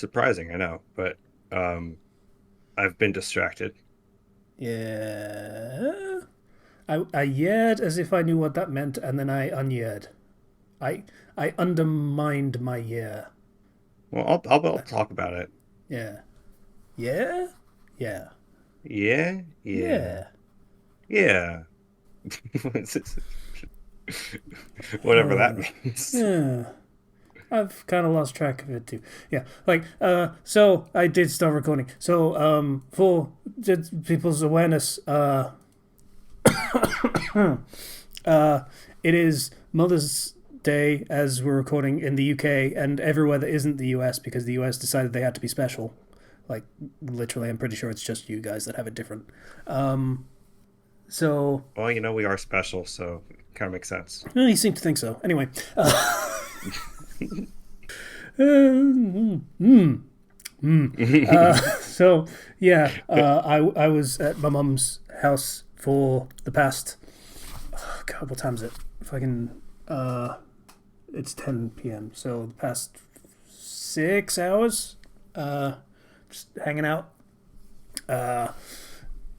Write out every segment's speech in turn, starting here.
surprising, I know, but I've been distracted. Yeah. I yeared as if I knew what that meant, and then I unyeared. I I undermined my year. Well, I'll talk about it. Yeah. Yeah? Yeah. Yeah, yeah, Yeah. yeah. Whatever that means. Yeah. I've kind of lost track of it too. Yeah, so I did start recording. So, for people's awareness, it is Mother's Day as we're recording in the UK and everywhere that isn't the US because the US decided they had to be special. Like, literally, I'm pretty sure it's just you guys that have it different. So, Well, we are special, so it kind of makes sense. you seem to think so. Anyway, mm, mm, so yeah, I was at my mum's house for the past. Oh God, what time is it? Fucking it's 10 p.m. So the past 6 hours, just hanging out.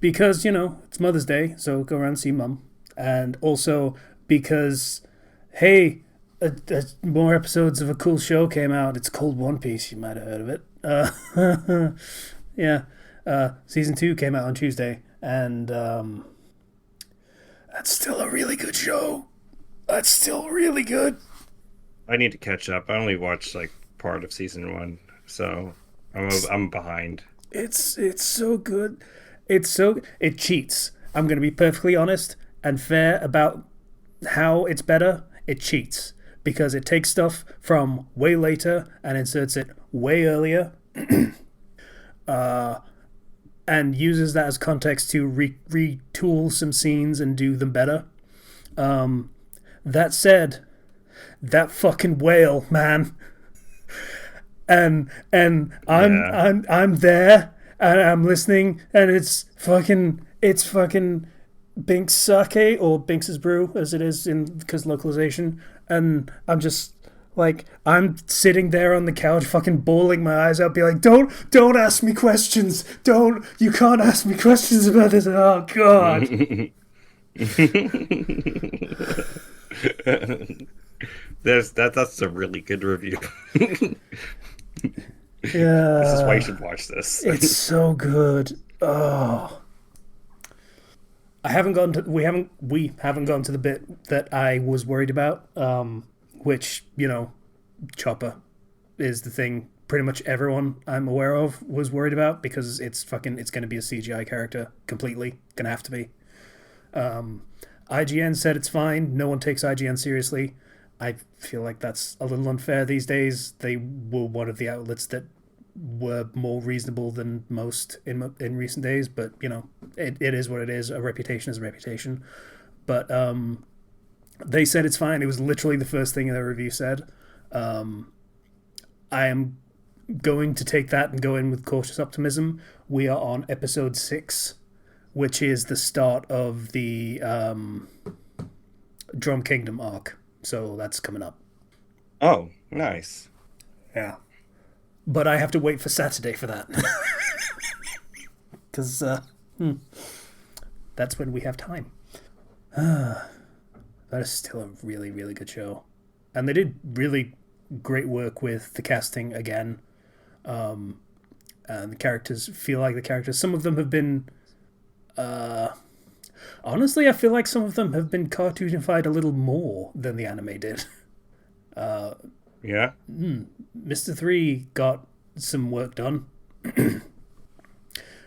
Because it's Mother's Day, so go around and see mum, and also because hey, more episodes of a cool show came out. It's called One Piece. You might have heard of it. Yeah. Season 2 came out on Tuesday, and that's still a really good show. That's still really good. I need to catch up. I only watched like part of season one, so I'm behind. It's so good. It cheats. I'm gonna be perfectly honest and fair about how it's better. It cheats because it takes stuff from way later and inserts it way earlier, and uses that as context to retool some scenes and do them better. That said, that fucking whale, man, and Yeah. I'm there and I'm listening, and it's fucking Binks sake or Binks's brew as it is in because localization, and I'm just like I'm sitting there on the couch, fucking bawling my eyes out, be like, don't ask me questions, don't you can't ask me questions about this. Oh God. That's a really good review. This is why you Yeah, should watch this. it's so good. Oh, we haven't gone to the bit that I was worried about, which Chopper is the thing pretty much everyone I'm aware of was worried about because it's going to be a CGI character completely, gonna have to be. IGN said it's fine. No one takes IGN seriously. I feel like that's a little unfair these days. They were one of the outlets that were more reasonable than most in recent days, but it is what it is. A reputation is a reputation. But they said it's fine. It was literally the first thing their review said. I am going to take that and go in with cautious optimism. We are on episode 6, which is the start of the Drum Kingdom arc. So that's coming up. Oh, nice. Yeah. But I have to wait for Saturday for that. Because that's when we have time. That is still a really, really good show. And they did really great work with the casting again. And the characters feel like the characters. Some of them have been. Honestly, I feel like some of them have been cartoonified a little more than the anime did. Yeah. Mr. 3 got some work done.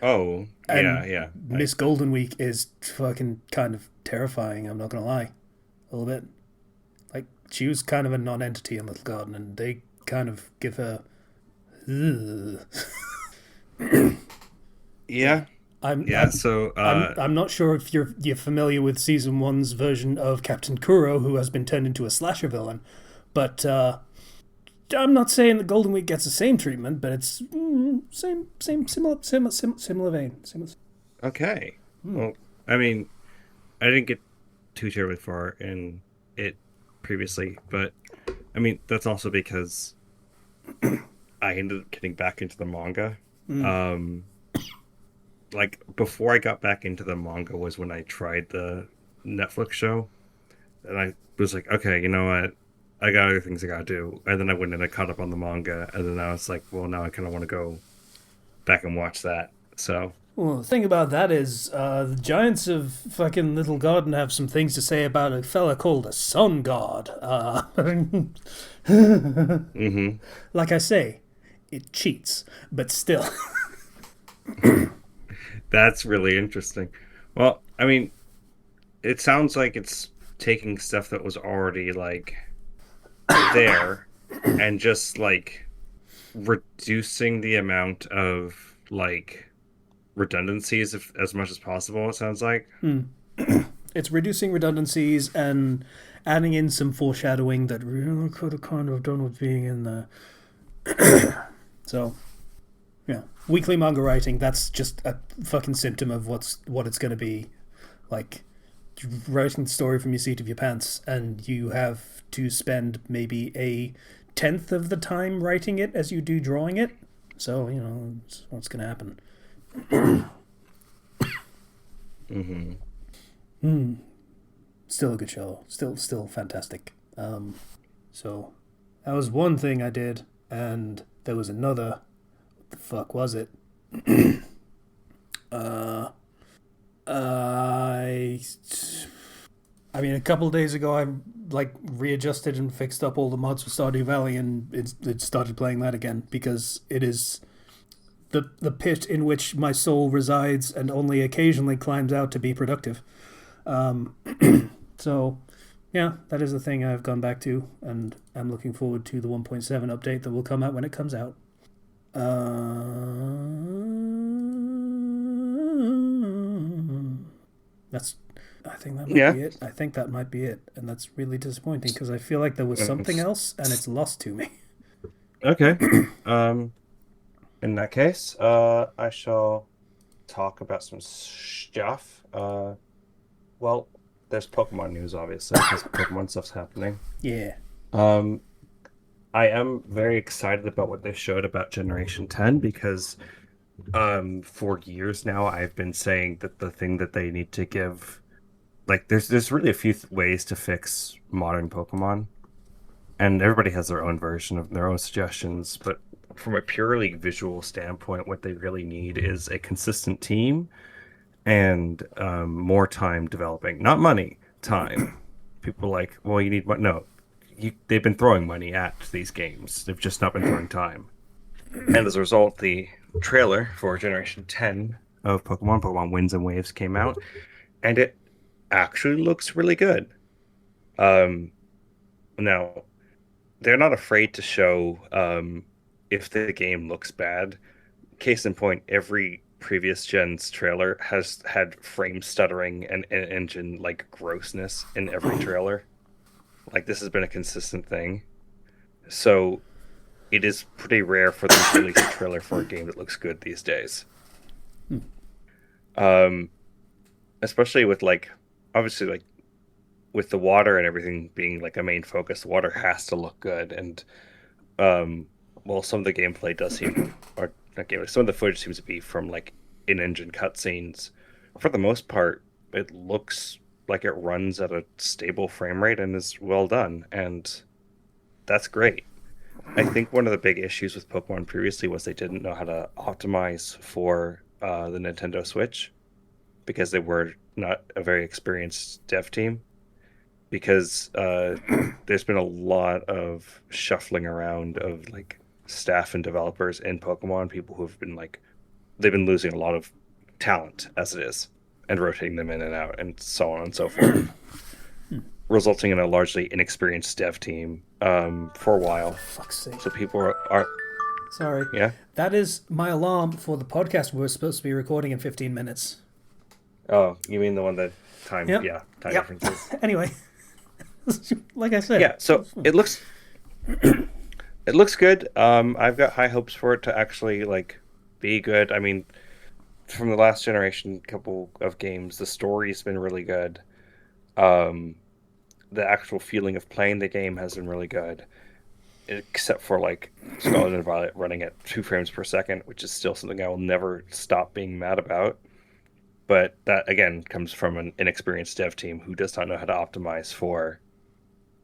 Oh, yeah, And yeah. Miss Golden Week is fucking kind of terrifying, I'm not gonna lie. A little bit. Like, she was kind of a non entity in Little Garden, and they kind of give her. Ugh. Yeah. I'm Yeah. I'm So, I'm not sure if you're familiar with season one's version of Captain Kuro, who has been turned into a slasher villain, but I'm not saying that Golden Week gets the same treatment, but it's similar vein. Similar. okay. Well, I mean, I didn't get too terribly far in it previously, but I mean, that's also because I ended up getting back into the manga. Mm. Um, like before I got back into the manga was when I tried the Netflix show, and I was like, okay, you know what? I got other things I gotta do. And then I went and I caught up on the manga, and then I was like, well, now I kind of want to go back and watch that. So, Well, the thing about that is, the giants of fucking Little Garden have some things to say about a fella called a sun god. hmm Like I say, it cheats, but still. that's really interesting. Well, I mean, it sounds like it's taking stuff that was already like there and just like reducing the amount of like redundancies as much as possible, it sounds like. It's reducing redundancies and adding in some foreshadowing that really could have kind of done with being in there. So, yeah. Weekly manga writing, that's just a fucking symptom of what it's going to be. Like, writing the story from your seat of your pants, and you have to spend maybe a tenth of the time writing it as you do drawing it. So, it's what's going to happen. hmm Still a good show. Still fantastic. So that was one thing I did, and there was another. What the fuck was it? Uh, I, I mean, a couple of days ago, I like readjusted and fixed up all the mods for Stardew Valley, and it started playing that again because it is the pit in which my soul resides and only occasionally climbs out to be productive. Um, so, yeah, that is the thing I've gone back to, and I'm looking forward to the 1.7 update that will come out when it comes out. That's. I think that might Yeah. be it. I think that might be it, and that's really disappointing because I feel like there was something else and it's lost to me. Okay. Um, in that case, I shall talk about some stuff. Well, there's Pokemon news, obviously, because Pokemon stuff's happening. Yeah. Um, I am very excited about what they showed about Generation 10 because for years now I've been saying that the thing that they need to give like there's really a few ways to fix modern Pokemon, and everybody has their own version of their own suggestions, but from a purely visual standpoint, what they really need is a consistent team and more time developing, not money, time. People like, well, you need what? No, they've been throwing money at these games. They've just not been throwing time. And as a result, the trailer for Generation 10 of Pokemon Winds and Waves came out, and it actually looks really good. Um, Now, they're not afraid to show if the game looks bad. Case in point, every previous gen's trailer has had frame stuttering and engine like grossness in every trailer. Like this has been a consistent thing. So it is pretty rare for them to release a trailer for a game that looks good these days. Um, Especially with like obviously like with the water and everything being like a main focus, water has to look good. And well, some of the gameplay does seem, or not gameplay, some of the footage seems to be from like in-engine cutscenes. For the most part, it looks like it runs at a stable frame rate and is well done, and that's great. I think one of the big issues with Pokemon previously was they didn't know how to optimize for the Nintendo Switch because they were not a very experienced dev team. Because there's been a lot of shuffling around of like staff and developers in Pokemon, people who've been like they've been losing a lot of talent as it is and rotating them in and out and so on and so forth, resulting in a largely inexperienced dev team for a while. Fuck's sake. So people are Sorry. yeah. That is my alarm for the podcast we're supposed to be recording in 15 minutes. Oh, you mean the one that time? Yep. Yeah, time Yep. differences. Anyway, like I said. Yeah, so it looks good. I've got high hopes for it to actually like be good. I mean, from the last generation couple of games, the story's been really good. Um, the actual feeling of playing the game has been really good. except for like Scarlet and Violet running at 2 frames per second, which is still something I will never stop being mad about. But that again comes from an inexperienced dev team who does not know how to optimize for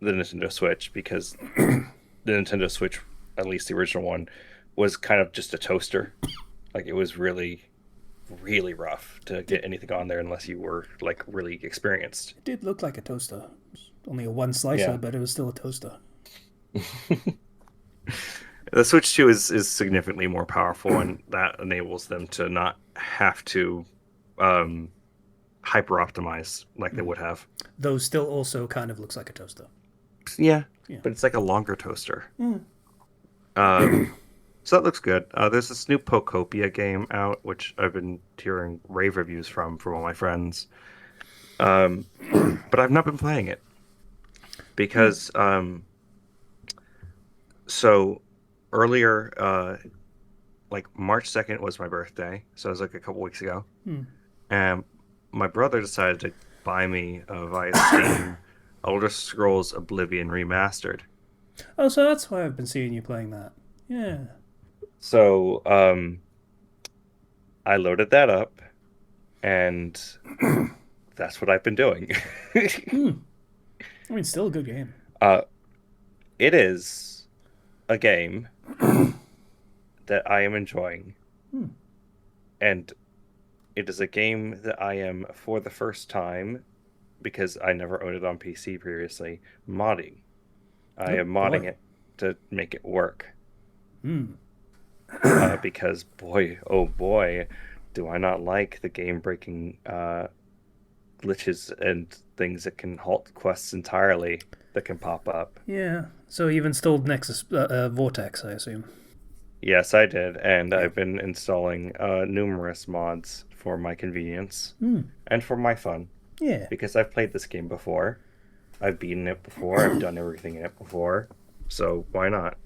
the Nintendo Switch because the Nintendo Switch, at least the original one, was kind of just a toaster. Like it was really, really rough to get anything on there unless you were like really experienced. It did look like a toaster. Only a one slicer, Yeah. but it was still a toaster. The Switch 2 is significantly more powerful, and that enables them to not have to um, hyper optimize like they would have. Though still also kind of looks like a toaster. Yeah, Yeah. but it's like a longer toaster. Mm. Um, so that looks good. There's this new Pokopia game out, which I've been hearing rave reviews from all my friends. Um, but I've not been playing it Mm. because so earlier, like March 2nd was my birthday, so it was like a couple weeks ago. Mm. And my brother decided to buy me via Steam Elder Scrolls Oblivion Remastered. Oh, so that's why I've been seeing you playing that. Yeah. So I loaded that up, and that's what I've been doing. Mm. I mean, still a good game. uh, it is a game that I am enjoying, Mm. and it is a game that I am, for the first time, because I never owned it on PC previously, modding. I Oh am modding boy. it to make it work. Mm. Because boy, oh boy, do I not like the game-breaking glitches and things that can halt quests entirely that can pop up. Yeah. So you've installed Nexus Vortex, I assume. Yes, I did, and Yeah. I've been installing numerous mods for my convenience Mm. and for my fun Yeah. because I've played this game before. I've beaten it before. I've done everything in it before. So why not?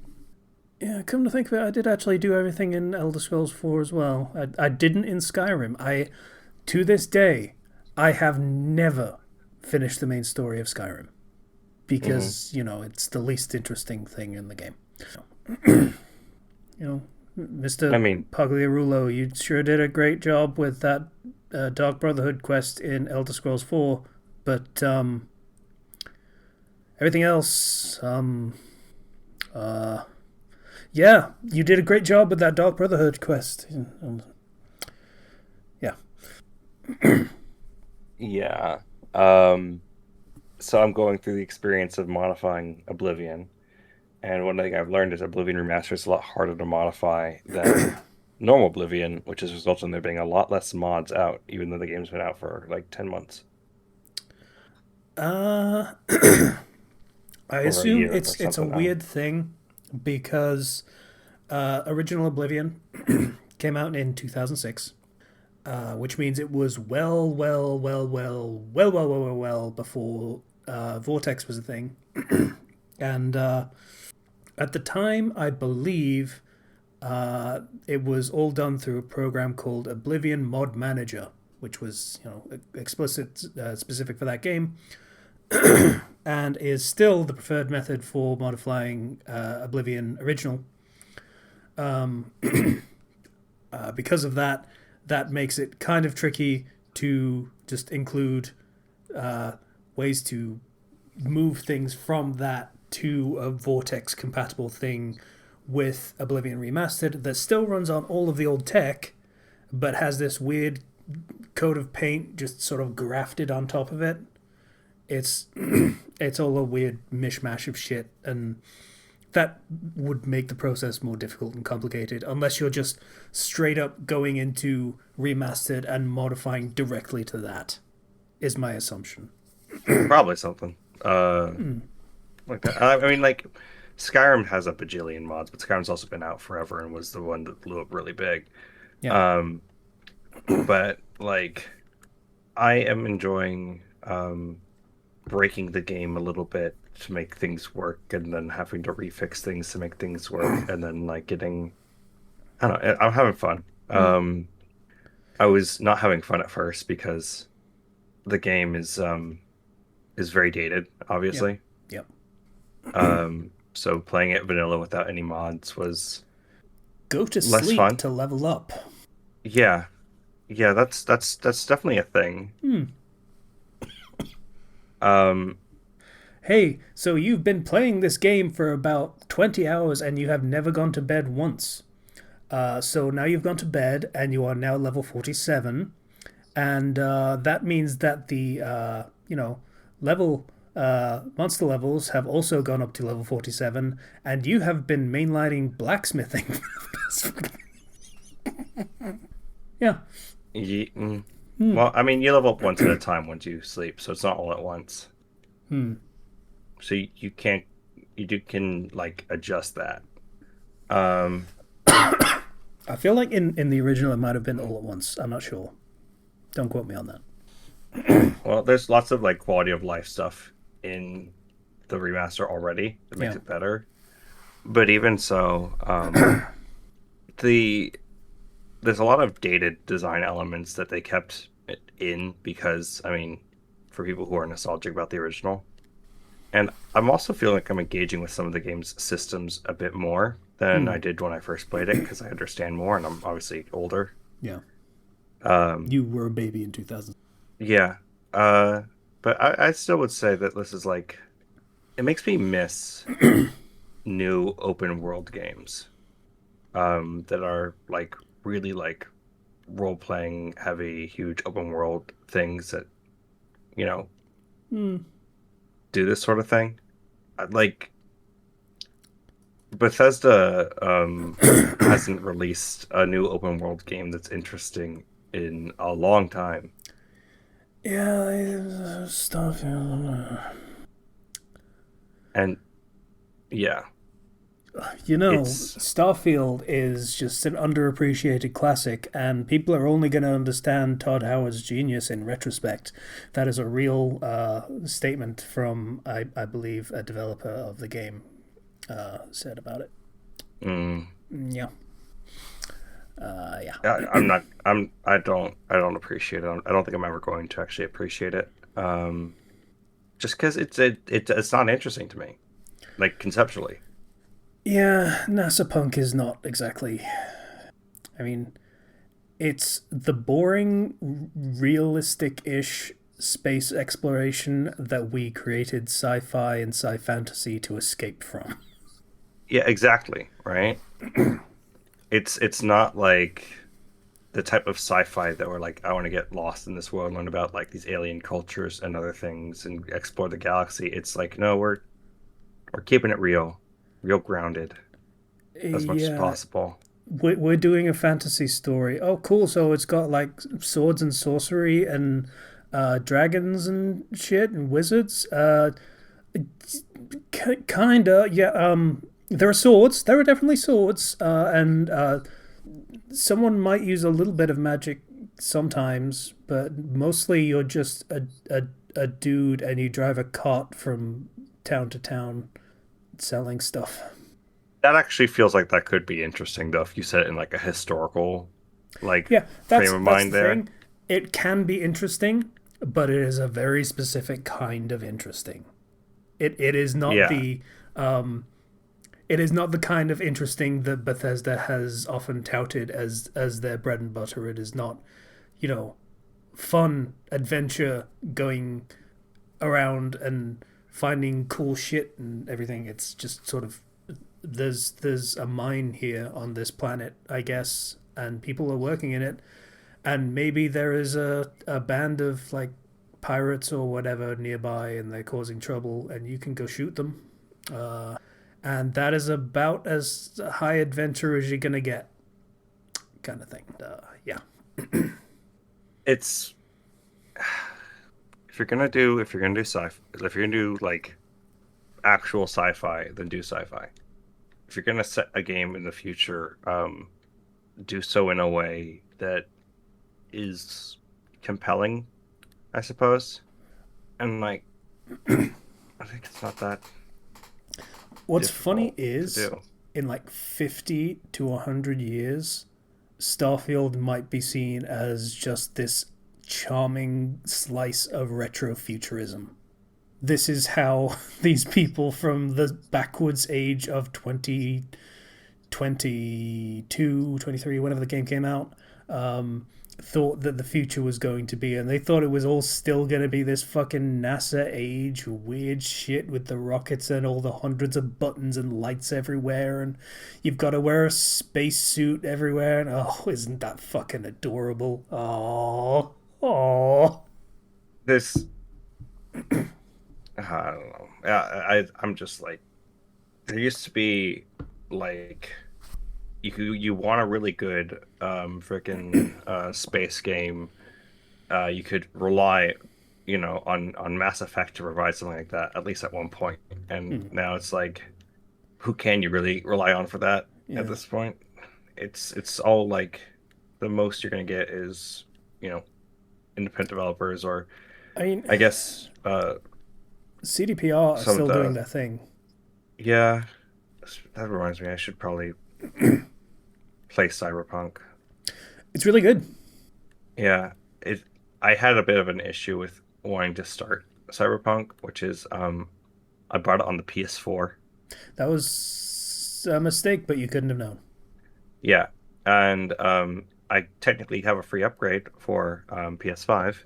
Yeah, come to think of it, I did actually do everything in Elder Scrolls 4 as well. I didn't in Skyrim. To this day, I have never finished the main story of Skyrim Hmm. because, it's the least interesting thing in the game. You know, I Mr. mean, Pagliarulo, you sure did a great job with that Dark Brotherhood quest in Elder Scrolls 4, but everything else, uh, yeah, you did a great job with that Dark Brotherhood quest. Yeah. yeah. Um, so I'm going through the experience of modifying Oblivion, and one thing I've learned is Oblivion Remastered is a lot harder to modify than normal Oblivion, which has resulted in there being a lot less mods out, even though the game's been out for like 10 months Uh, I or a assume year or it's a something. I don't weird thing because original Oblivion came out in 2006, which means it was well before Vortex was a thing. And at the time, I believe it was all done through a program called Oblivion Mod Manager, which was explicit specific for that game, and is still the preferred method for modifying Oblivion Original. Because of that, that makes it kind of tricky to just include ways to move things from that to a Vortex compatible thing with Oblivion Remastered that still runs on all of the old tech, but has this weird coat of paint just sort of grafted on top of it. It's it's all a weird mishmash of shit, and that would make the process more difficult and complicated unless you're just straight up going into remastered and modifying directly to that. Is my assumption. Probably something Hmm. like that. I mean, like Skyrim has a bajillion mods, but Skyrim's also been out forever and was the one that blew up really big. Yeah. Um, but like I am enjoying breaking the game a little bit to make things work and then having to refix things to make things work and then like getting I don't know, I'm having fun. Hmm. I was not having fun at first because the game is very dated, Yep. obviously. Yep. So playing it vanilla without any mods was Go to less sleep fun. to level up. Yeah, yeah, that's definitely a thing. Um, Hey, so you've been playing this game for about 20 hours and you have never gone to bed once. So now you've gone to bed and you are now level 47. And that means that the, level monster levels have also gone up to level 47. And you have been mainlining blacksmithing. Yeah. mm. Well, I mean, you level up once at a time once you sleep, so it's not all at once. So you can't can like adjust that. Um, I feel like in the original it might have been all at once. I'm not sure. Don't quote me on that. well, there's lots of like quality of life stuff in the remaster already that makes Yeah. it better. But even so, the there's a lot of dated design elements that they kept in because I mean, for people who are nostalgic about the original. And I'm also feeling like I'm engaging with some of the game's systems a bit more than I did when I first played it because I understand more and I'm obviously older. Yeah. Um, You were a baby in 2000. yeah. Uh, but I still would say that this is like it makes me miss new open world games that are like really like role playing heavy, huge open world things that, you know, do this sort of thing. Like Bethesda hasn't released a new open world game that's interesting in a long time. Yeah, stuff. And yeah, it's Starfield is just an underappreciated classic, and people are only going to understand Todd Howard's genius in retrospect. That is a real statement from, I believe, a developer of the game said about it. mm, Yeah. Yeah. I'm not I don't appreciate it. I don't think I'm ever going to actually appreciate it. Just because it's not interesting to me, like conceptually. Yeah, NASA Punk is not exactly. I mean, it's the boring, realistic ish space exploration that we created sci fi and sci fantasy to escape from. Yeah, exactly, right? It's not like the type of sci-fi that we're like, I want to get lost in this world, learn about like these alien cultures and other things and explore the galaxy. It's like, no, we're keeping it real, real grounded as much as Yeah, possible. we're doing a fantasy story. Oh, cool. So it's got like swords and sorcery and dragons and shit and wizards. Kinda, yeah. There are swords. There are definitely swords, and someone might use a little bit of magic sometimes, but mostly you're just a dude and you drive a cart from town to town selling stuff. That actually feels like that could be interesting though, if you set it in like a historical like Yeah, frame of that's mind the there. thing. It can be interesting, but it is a very specific kind of interesting. It is not Yeah. the it is not the kind of interesting that Bethesda has often touted as their bread and butter. It is not, you know, fun adventure going around and finding cool shit and everything. It's just sort of there's a mine here on this planet, I guess, and people are working in it, and maybe there is a band of like pirates or whatever nearby, and they're causing trouble, and you can go shoot them. And that is about as high adventure as you're gonna get, kind of thing. Yeah. It's if you're gonna do sci if you're gonna do like actual sci-fi, then do sci-fi. If you're gonna set a game in the future, do so in a way that is compelling, I suppose. And like, I think it's not that What's funny difficult to is, do. in like 50 to 100 years, Starfield might be seen as just this charming slice of retrofuturism. this is how these people from the backwards age of 2022, 23, whenever the game came out, thought that the future was going to be, and they thought it was all still going to be this fucking NASA age weird shit with the rockets and all the hundreds of buttons and lights everywhere, and you've got to wear a spacesuit everywhere, and oh, isn't that fucking adorable? Oh, oh. This I don't know. I'm just like there used to be like you want a really good freaking space game, you could rely, on Mass Effect to provide something like that, at least at one point. And Hmm. now it's like, who can you really rely on for that at Yeah. this point? It's all like the most you're gonna get is, you know, independent developers or I mean, I guess CDPR are some of still doing the their thing. yeah, that reminds me, I should probably play Cyberpunk. It's really good. Yeah, it I had a bit of an issue with wanting to start Cyberpunk, which is I bought it on the PS4. That was a mistake, but you couldn't have known. Yeah, and I technically have a free upgrade for PS5,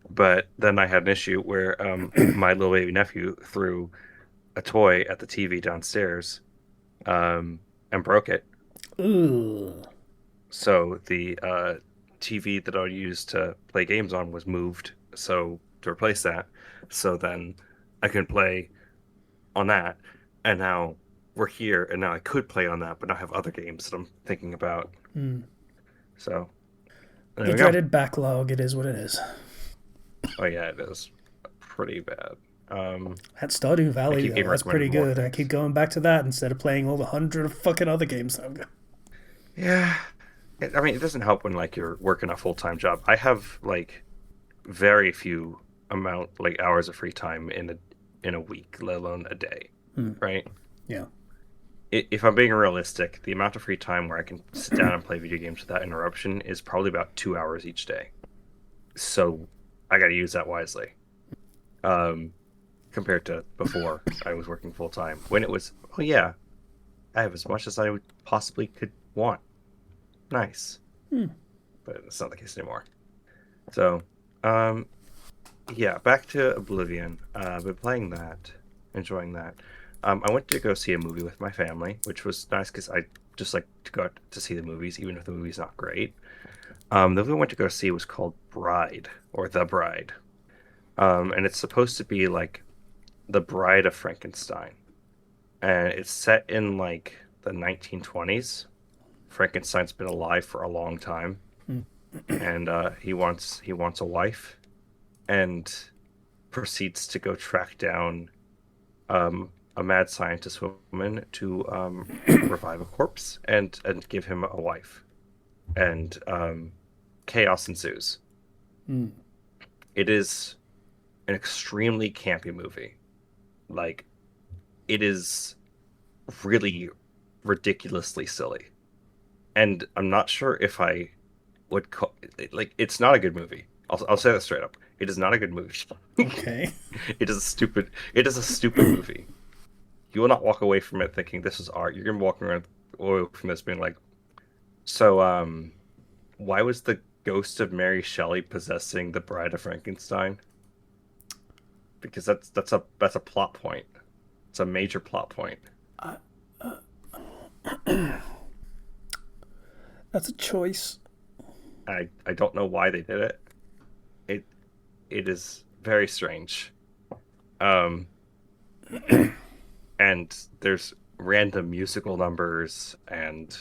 but then I had an issue where my little baby nephew threw a toy at the TV downstairs and broke it. Ugh. So the TV that I would use to play games on was moved. So to replace that, so then I can play on that. And now we're here, and now I could play on that, but now I have other games that I'm thinking about. Hmm. So there The we go. dreaded backlog. It is what it is. Oh yeah, it is pretty bad. Um, That Stardew I Valley keep though, getting that's pretty recommended more good. I keep things. going back to that instead of playing all the hundred of fucking other games I've got. Yeah, I mean, it doesn't help when like you're working a full-time job. I have like very few amount like hours of free time in a week, let alone a day, Hmm. right? Yeah. If I'm being realistic, the amount of free time where I can sit down and play video games without interruption is probably about 2 hours each day. So I got to use that wisely. Um, Compared to before I was working full time, when it was, oh yeah, I have as much as I would possibly could want. Nice, Hmm. but it's not the case anymore. So, um, yeah, back to Oblivion. Been playing that, enjoying that. I went to go see a movie with my family, which was nice because I just like to go out to see the movies, even if the movie's not great. The movie I went to go see was called Bride or The Bride, and it's supposed to be like the Bride of Frankenstein, and it's set in like the 1920s. Frankenstein's been alive for a long time, Hmm. and he wants a wife, and proceeds to go track down a mad scientist woman to revive a corpse and give him a wife, and chaos ensues. Hmm. It is an extremely campy movie. Like it is really ridiculously silly, and I'm not sure if I would call like it's not a good movie. I'll say that straight up. It is not a good movie. Okay. It is a stupid movie. You will not walk away from it thinking this is art. You're gonna be walking around away from this being like, so why was the ghost of Mary Shelley possessing the Bride of Frankenstein? Because that's a plot point. It's a major plot point. That's a choice. I don't know why they did it. It it is very strange. Um and there's random musical numbers and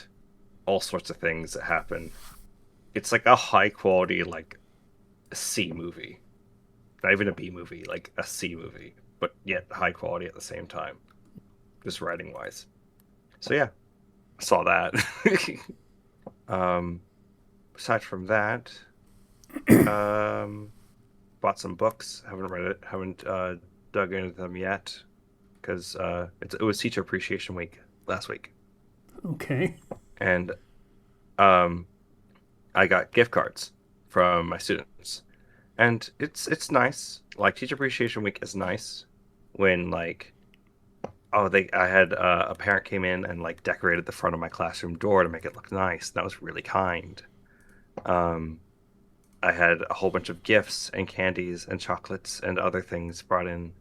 all sorts of things that happen. It's like a high quality like C movie. Not even a B movie, like a C movie, but yet high quality at the same time, just writing wise. So yeah, I saw that. um Aside from that, um bought some books. Haven't read it. Haven't dug into them yet because it was Teacher Appreciation Week last week, Okay. and um, I got gift cards from my students, and it's nice. Like Teacher Appreciation Week is nice when like I had a parent came in and like decorated the front of my classroom door to make it look nice. That was really kind. Um, I had a whole bunch of gifts and candies and chocolates and other things brought in.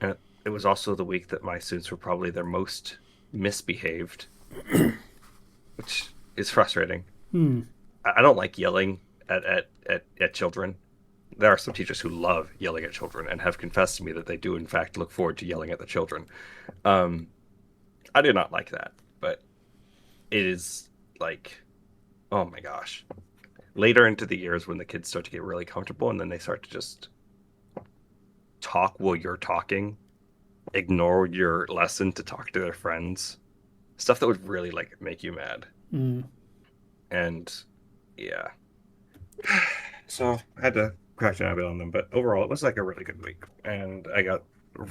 And it was also the week that my students were probably their most misbehaved, which is frustrating. Hmm. I don't like yelling at children. There are some teachers who love yelling at children and have confessed to me that they do, in fact, look forward to yelling at the children. Um, I do not like that, but it is like, oh my gosh. Later into the years when the kids start to get really comfortable and then they start to just talk while you're talking, ignore your lesson to talk to their friends, stuff that would really like make you mad. Hmm. And yeah. So I had to crack down a bit on them, but overall it was like a really good week. And I got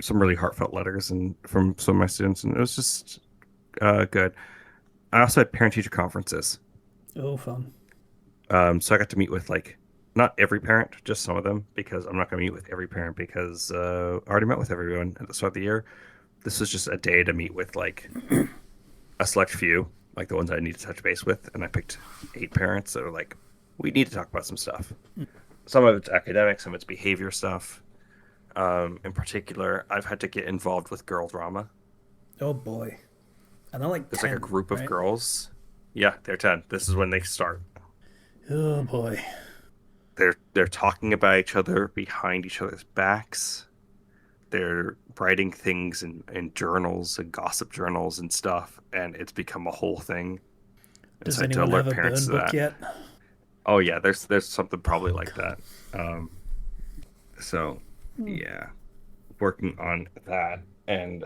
some really heartfelt letters and from some of my students, and it was just good. I also had parent teacher conferences. Oh, fun. So I got to meet with like not every parent, just some of them, because I'm not going to meet with every parent because I already met with everyone at the start of the year. This was just a day to meet with like a select few, like the ones I need to touch base with, and I picked 8 parents that are like, we need to talk about some stuff. Some of it's academic, some of it's behavior stuff. In particular, I've had to get involved with girl drama. Oh boy. And they're like There's like a 10, group of right? girls. Yeah, they're 10. This is when they start. Oh boy. They're talking about each other behind each other's backs. They're writing things in journals and gossip journals and stuff, and it's become a whole thing. And Does so I had to anyone have alert a parents burn to book that. yet? Oh yeah, there's something probably Oh like god. that. Um, so Hmm. yeah, working on that, and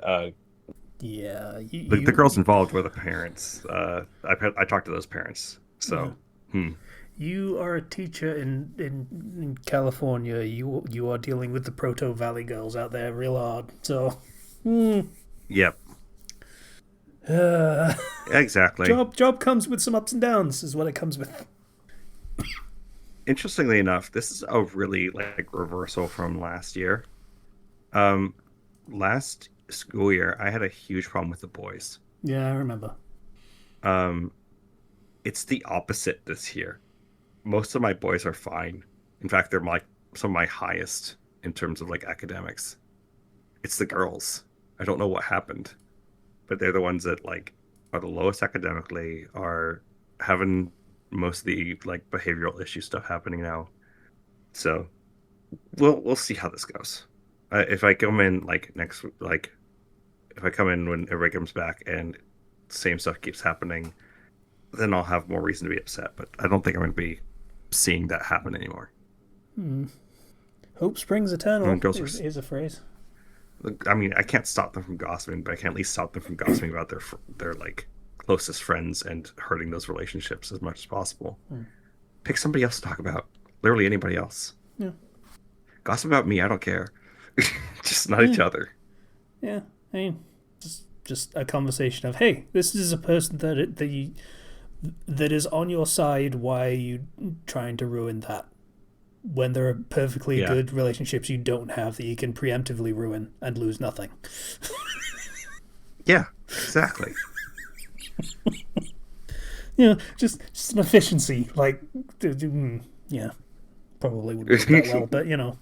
Yeah, the girls involved were the parents. I talked to those parents. yeah. So hmm, You are a teacher in California. You are dealing with the Proto Valley girls out there real hard. So, hmm. yep, uh, exactly. job comes with some ups and downs, is what it comes with. Interestingly enough, this is a really like reversal from last year. Um, Last school year, I had a huge problem with the boys. Yeah, I remember. Um, it's the opposite this year. Most of my boys are fine. In fact, they're like some of my highest in terms of like academics. It's the girls. I don't know what happened, but they're the ones that like are the lowest academically, are having most of the like behavioral issue stuff happening now. So we'll see how this goes. If I come in like next like if I come in when everybody comes back and the same stuff keeps happening, then I'll have more reason to be upset. But I don't think I'm going to be seeing that happen anymore. Hmm. Hope springs I mean, eternal girls is a phrase. I mean, I can't stop them from gossiping, but I can at least stop them from gossiping about their like closest friends and hurting those relationships as much as possible. Hmm. Pick somebody else to talk about. Literally anybody else. Yeah. Gossip about me, I don't care. Just not Yeah. each other. Yeah. I mean, just a conversation of, hey, this is a person that is on your side. Why are you trying to ruin that? When there are perfectly Yeah, good relationships you don't have that you can preemptively ruin and lose nothing. yeah, exactly. You know, just an efficiency. Like, yeah, probably wouldn't work that well, but you know,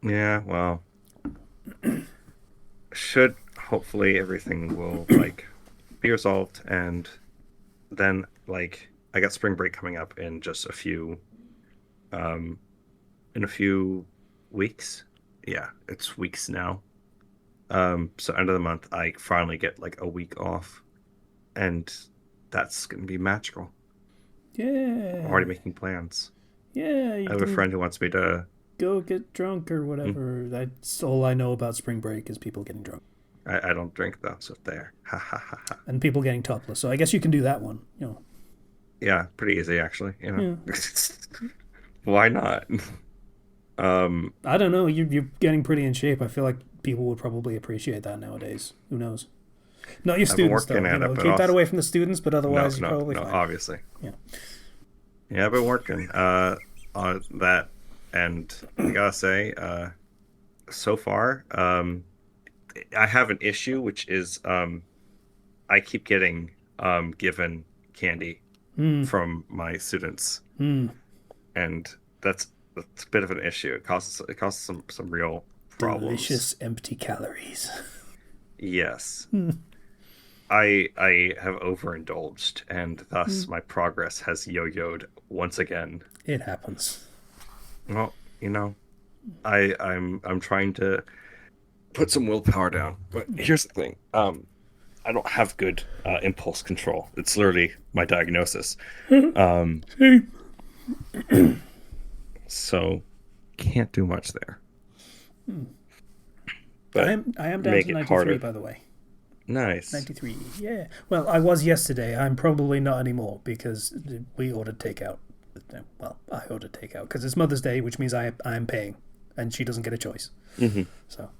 Yeah, well, should hopefully everything will like be resolved, and then like I got spring break coming up in just um a few weeks. Yeah, it's weeks now. So end of the month I finally get like a week off, and that's gonna be magical. I'm yeah, already making plans. yeah, I you have a can friend who wants me to. go get drunk or Mm, whatever. That's all I know about spring break is people getting drunk I don't drink though, so there. Ha ha ha ha. and people getting topless. So I guess you can do that one. You know, Yeah, pretty easy actually. yeah. Why not? Um, I don't know. You're getting pretty in shape. I feel like people would probably appreciate that nowadays. Who knows? Not your I've been students working though. You at it, know, but keep that also away from the students. But no, otherwise, you're no, probably no, fine. obviously. Yeah. Yeah, I've been working on that and I gotta say, so far, I have an issue, which is I keep getting given candy Hmm. from my students, Hmm. and that's a bit of an issue. It causes some real problems. Delicious empty calories. Yes. Hmm. I have overindulged, and Hmm. thus my progress has yo-yoed once again. It happens. Well, I'm trying to put some willpower down. But here's the thing. I don't have good impulse control. It's literally my diagnosis. Um, See, so can't do much there. I But am down make to it 93 harder. by the way. Nice. 93. Yeah. Well, I was yesterday. I'm probably not anymore because we ordered takeout. Well, I ordered takeout because it's Mother's Day, which means I'm paying, and she doesn't get a choice. Hmm. So,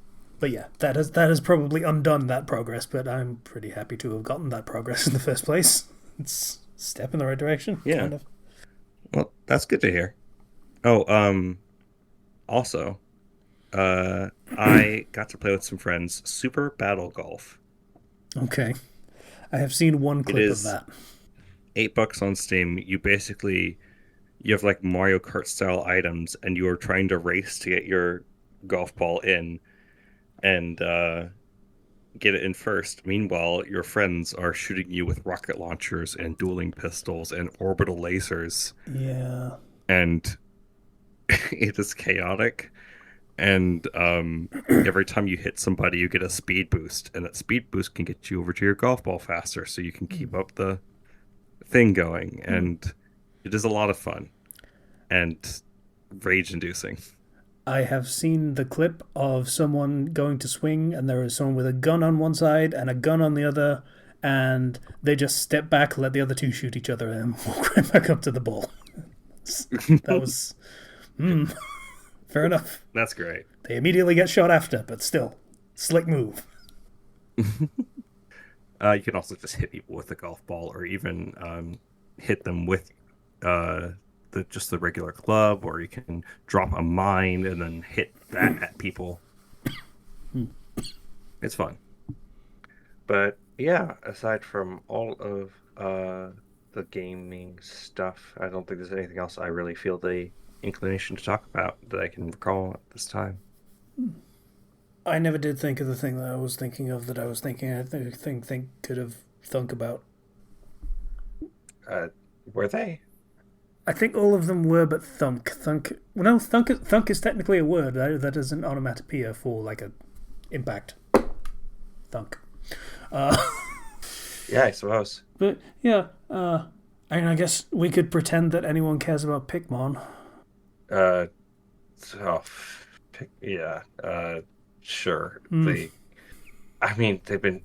but yeah, that has probably undone that progress. But I'm pretty happy to have gotten that progress in the first place. It's a step in the right direction, Yeah. kind of. Well, that's good to hear. Oh, also, I got to play with some friends Super Battle Golf. Okay, I have seen one It clip of is that. $8 on Steam. You have like Mario Kart style items, and you are trying to race to get your golf ball in and get it in first. Meanwhile, your friends are shooting you with rocket launchers and dueling pistols and orbital lasers, Yeah. and it is chaotic. And every time you hit somebody, you get a speed boost, and that speed boost can get you over to your golf ball faster, so you can keep up the thing going. And it is a lot of fun and rage-inducing. I have seen the clip of someone going to swing, and there is someone with a gun on one side and a gun on the other, and they just step back, let the other two shoot each other, and walk right back up to the ball. That was fair enough. That's great. They immediately get shot after, but still, slick move. You can also just hit people with a golf ball, or even hit them with uh, just the regular club, or you can drop a mine and then hit that at people. It's fun. But yeah, aside from all of the gaming stuff, I don't think there's anything else I really feel the inclination to talk about that I can recall at this time. I never did think of the thing that I was thinking of that I was thinking. I think could have thunk about. Uh, were they? I think all of them were, but thunk. Well, no, thunk is technically a word. That is an onomatopoeia for like a impact. Thunk. Uh, Yeah, I suppose. but yeah, I mean, I guess we could pretend that anyone cares about Pikmin. Uh, oh, yeah. Sure. Hmm. I mean, they've been.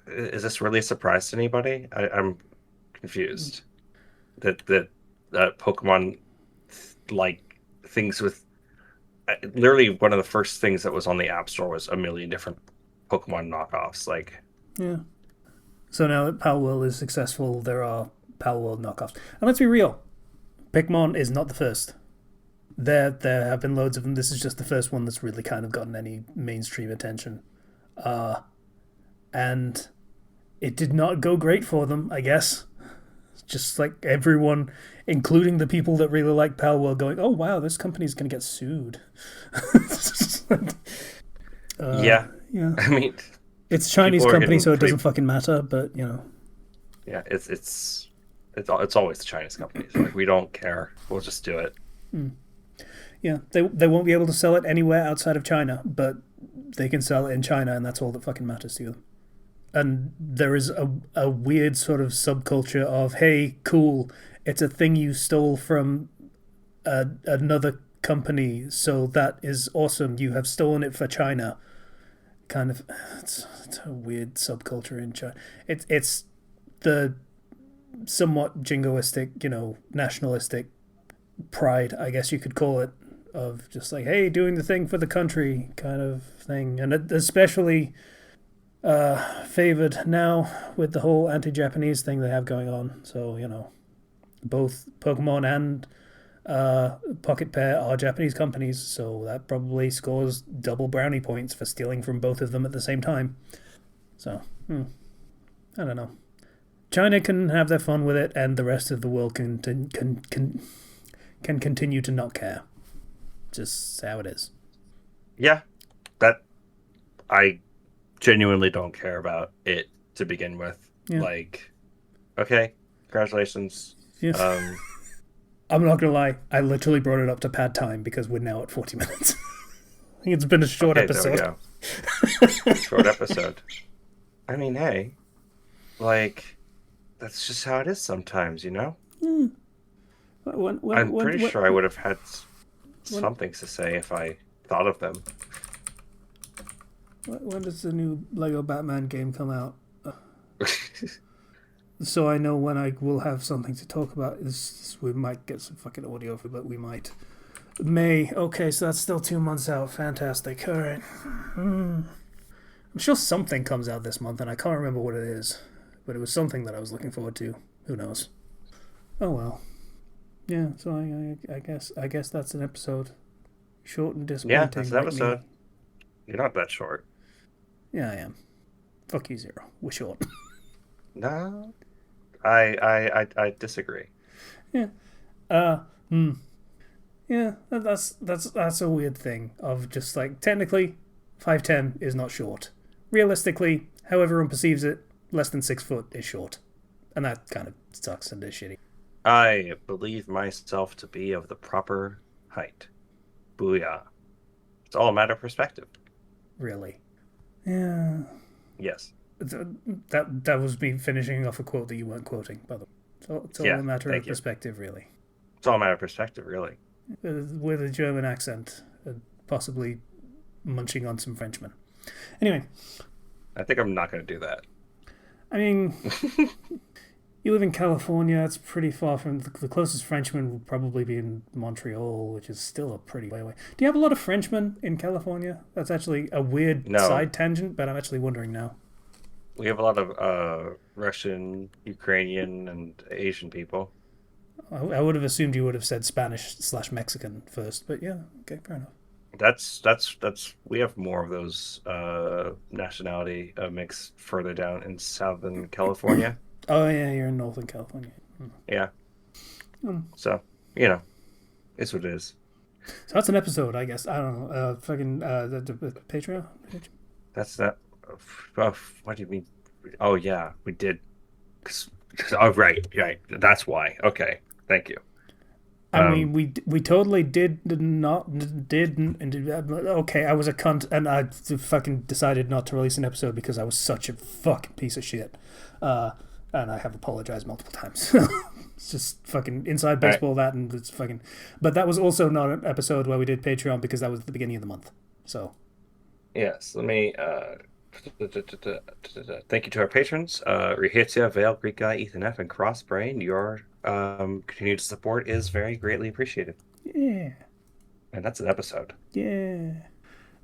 Is this really a surprise to anybody? I'm confused. That Pokemon like things with literally one of the first things that was on the App Store was a million different Pokemon knockoffs. Like, Yeah. So now that Palworld is successful, there are Palworld knockoffs. And let's be real, Pikmin is not the first. There have been loads of them. This is just the first one that's really kind of gotten any mainstream attention. And it did not go great for them, I guess. Just like everyone, including the people that really like Palworld, going, "Oh wow, this company's gonna get sued." yeah, Yeah, I mean, it's a Chinese people are company, getting so it doesn't pretty. fucking matter. But Yeah, it's always the Chinese companies. Like, we don't care. We'll just do it. yeah, they won't be able to sell it anywhere outside of China, but they can sell it in China, and that's all that fucking matters to them. And there is a weird sort of subculture of, hey, cool, it's a thing you stole from another company, so that is awesome. You have stolen it for China. Kind of, it's a weird subculture in China. It's the somewhat jingoistic, nationalistic pride, I guess you could call it, of just like, hey, doing the thing for the country kind of thing, and especially favored now with the whole anti-Japanese thing they have going on. So both Pokemon and Pocket Pair are Japanese companies, so that probably scores double brownie points for stealing from both of them at the same time. So, I don't know. China can have their fun with it, and the rest of the world can continue to not care. Just how it is. Yeah, that I genuinely don't care about it to begin with. Yeah, Like, okay, congratulations. yeah. Um, I'm not gonna lie. I literally brought it up to pad time because we're now at 40 minutes. I think it's been a short okay, there we episode. go. Short episode. I mean, hey, like, that's just how it is sometimes, you know? When when I'm when pretty when, sure I would have had when, something to say if I thought of them. when does the new Lego Batman game come out? So I know when I will have something to talk about. We might get some fucking audio for, but we might. May. Okay, so that's still 2 months out. Fantastic. All right. I'm sure something comes out this month, and I can't remember what it is, but it was something that I was looking forward to. Who knows? Oh well. Yeah. So I guess that's an episode. Short and Yeah, that's disappointing, an like episode. me. You're not that short. Yeah, I am. Fuck you, Zero. We're short. No, I disagree. Yeah. Uh. Hmm. Yeah. That's a weird thing of just like technically, 5'10" is not short. Realistically, how everyone perceives it, less than 6 foot is short, and that kind of sucks and is shitty. I believe myself to be of the proper height. Booyah. It's all a matter of perspective. Really. Yeah. Yes. That was me finishing off a quote that you weren't quoting, by the way. So it's all Yeah, a matter thank of you. perspective, really. It's all a matter of perspective, really. With a German accent, possibly munching on some Frenchmen. Anyway, I think I'm not going to do that. I mean, you live in California. It's pretty far from the closest Frenchman would probably be in Montreal, which is still a pretty way away. Do you have a lot of Frenchmen in California? That's actually a weird No, side tangent, but I'm actually wondering now. we have a lot of Russian, Ukrainian, and Asian people. I would have assumed you would have said Spanish/Mexican first, but yeah, okay, fair enough. That's we have more of those nationality mix further down in Southern California. Oh yeah, you're in Northern California. Yeah. Hmm. So, it's what it is. So that's an episode, I guess. I don't know. Fucking the Patreon. That's that. What do you mean? Oh yeah, we did. Oh right. That's why. Okay, thank you. I mean, we totally did not did. Okay, I was a cunt, and I fucking decided not to release an episode because I was such a fucking piece of shit. And I have apologized multiple times. It's just fucking inside All right. baseball that, and it's fucking. But that was also not an episode where we did Patreon because that was at the beginning of the month. So Yes. Let me. Thank you to our patrons, Rehitia, Vale, Greek Guy, Ethan F, and Crossbrain. Your continued support is very greatly appreciated. yeah, And that's an episode. yeah.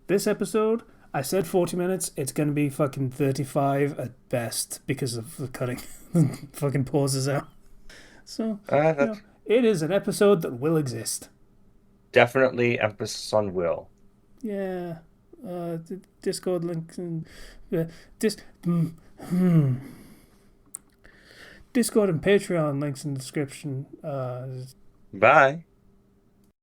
This episode, I said 40 minutes. It's going to be fucking 35 at best because of the cutting fucking pauses out. So, That's it is an episode that will exist. definitely emphasis on will. Yeah. Discord links and dis, mm, hmm. Discord and Patreon links in the description. Bye.